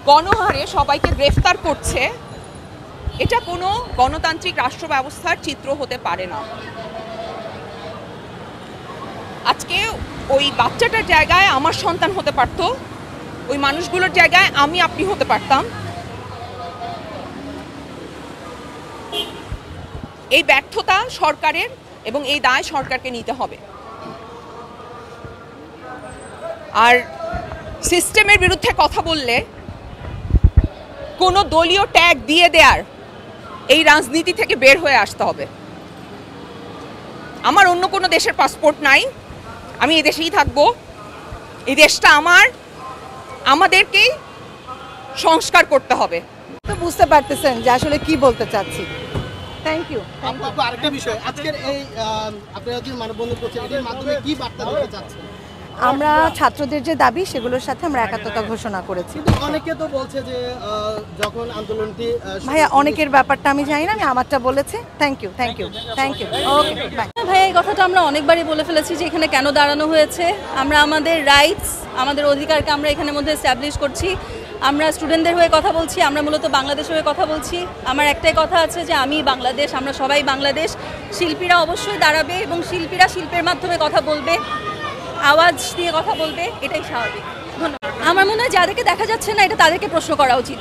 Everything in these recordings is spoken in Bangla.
গণহারে সবাইকে গ্রেফতার করছে, এটা কোনো গণতান্ত্রিক রাষ্ট্র ব্যবস্থার চিত্র হতে পারে না। আজকে ওই বাচ্চাটার জায়গায় আমার সন্তান হতে পারত, ওই মানুষগুলোর জায়গায় আমি আপনি হতে পারতাম। এই ব্যর্থতা সরকারের এবং এই দায় সরকারকে নিতে হবে। আর সিস্টেমের বিরুদ্ধে কথা বললে কোনো দলীয় ট্যাগ দিয়ে দেয়ার এই রাজনীতি থেকে বের হয়ে আসতে হবে। আমার অন্য কোনো দেশের পাসপোর্ট নাই, আমি এই দেশেই থাকবো, এই দেশটা আমাদেরকেই সংস্কার করতে হবে। তো বুঝতে পারতেছেন যে আসলে কি বলতে চাচ্ছি। Thank you. আরেকটা বিষয়, আজকের এই আপনারা যে মানববন্ধন করছেন এর মাধ্যমে কি বার্তা দিতে চাচ্ছেন? আমরা ছাত্রদের যে দাবি সেগুলোর সাথে আমরা একাত্মতা ঘোষণা করেছি। অনেকে তো বলছে যে যখন আন্দোলনটি ভাইয়া অনেকের ব্যাপারটা আমি জানি না, আমি আমারটা বলেছি। Thank you, thank you, thank you. Okay bye. ভাইয়া এই কথাটা আমরা অনেকবারই বলে ফেলেছি যে এখানে কেন দাঁড়ানো হয়েছে। আমরা আমাদের রাইটস, আমাদের অধিকারকে আমরা এখানের মধ্যে এস্টাবলিশ করছি। আমরা স্টুডেন্টদের হয়ে কথা বলছি, আমরা মূলত বাংলাদেশের হয়ে কথা বলছি। আমার একটাই কথা আছে যে আমি বাংলাদেশ, আমরা সবাই বাংলাদেশ। শিল্পীরা অবশ্যই দাঁড়াবে এবং শিল্পীরা শিল্পের মাধ্যমে কথা বলবে, আওয়াজ দিয়ে কথা বলবে, এটাই স্বাভাবিক। ধন্যবাদ। আমার মনে হয় যাদেরকে দেখা যাচ্ছে না এটা তাদেরকে প্রশ্ন করা উচিত।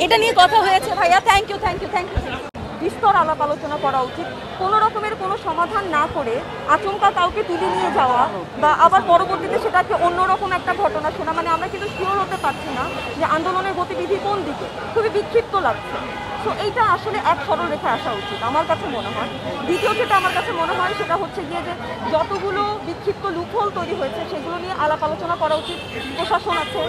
এটা নিয়ে কথা হয়েছে ভাইয়া। Thank you, thank you, thank you. বিস্তর আলাপ আলোচনা করা উচিত। কোনো রকমের কোনো সমাধান না করে আচমকা কাউকে তুলে নিয়ে যাওয়া বা আবার পরবর্তীতে সেটাকে অন্যরকম একটা ঘটনা শোনা, মানে আমরা কিন্তু শিওর হতে পারছি না যে আন্দোলনের গতিবিধি কোন দিকে। খুবই বিক্ষিপ্ত লাগছে। তো এইটা আসলে এক সরল রেখে আসা উচিত আমার কাছে মনে হয়। দ্বিতীয় যেটা আমার কাছে মনে হয় সেটা হচ্ছে গিয়ে যে যতগুলো বিক্ষিপ্ত লুপহোল তৈরি হয়েছে সেগুলো নিয়ে আলাপ আলোচনা করা উচিত। প্রশাসন আছে,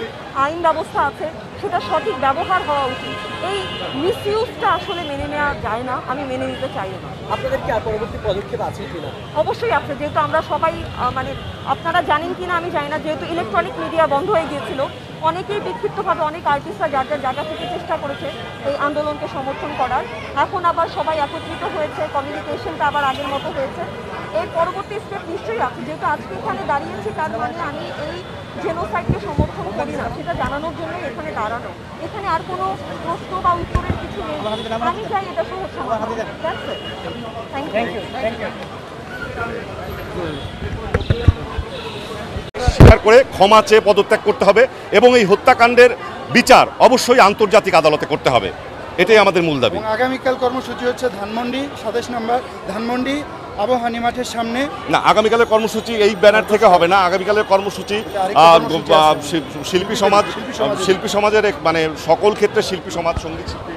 আইন ব্যবস্থা আছে, সেটা সঠিক ব্যবহার হওয়া উচিত। এই মিসইউজটা আসলে মেনে নেওয়া যায় না, আমি মেনে নিতে চাই না। আপনাদের কি আর পরবর্তী পদক্ষেপ আছে কিনা? অবশ্যই আছে, যেহেতু আমরা সবাই মানে আপনারা জানেন কিনা আমি জানি না, যেহেতু ইলেকট্রনিক মিডিয়া বন্ধ হয়ে গিয়েছিল, অনেকেই বিক্ষিপ্তভাবে অনেক আর্টিস্টরা যার যার জায়গা থেকে চেষ্টা করেছে এই আন্দোলনকে সমর্থন করার। এখন আবার সবাই একত্রিত হয়েছে, কমিউনিকেশনটা আবার আগের মতো হয়েছে। এর পরবর্তী স্টেপ নিশ্চয়ই আছে। যেহেতু আজকে এখানে দাঁড়িয়েছি তার মানে আমি এই জেনোসাইডকে সমর্থন করি না সেটা জানানোর জন্য এখানে দাঁড়ানো। এখানে আর কোনো প্রশ্ন বা উত্তরের কিছু নেই। আমি চাই এটা সহজ সমাধান। Thank you. স্বীকার করে ক্ষমা চেয়ে পদত্যাগ করতে হবে এবং এই হত্যাকাণ্ডের বিচার অবশ্যই আন্তর্জাতিক আদালতে করতে হবে, এটাই আমাদের মূল দাবি। আগামীকাল কর্মসূচি হচ্ছে ধানমন্ডি 27 নম্বর ধানমন্ডি আবহানী মাঠের সামনে। না, আগামীকালের কর্মসূচি এই ব্যানার থেকে হবে না। আগামীকালের কর্মসূচি শিল্পী সমাজের মানে সকল ক্ষেত্রে শিল্পী সমাজ, সঙ্গীত শিল্পী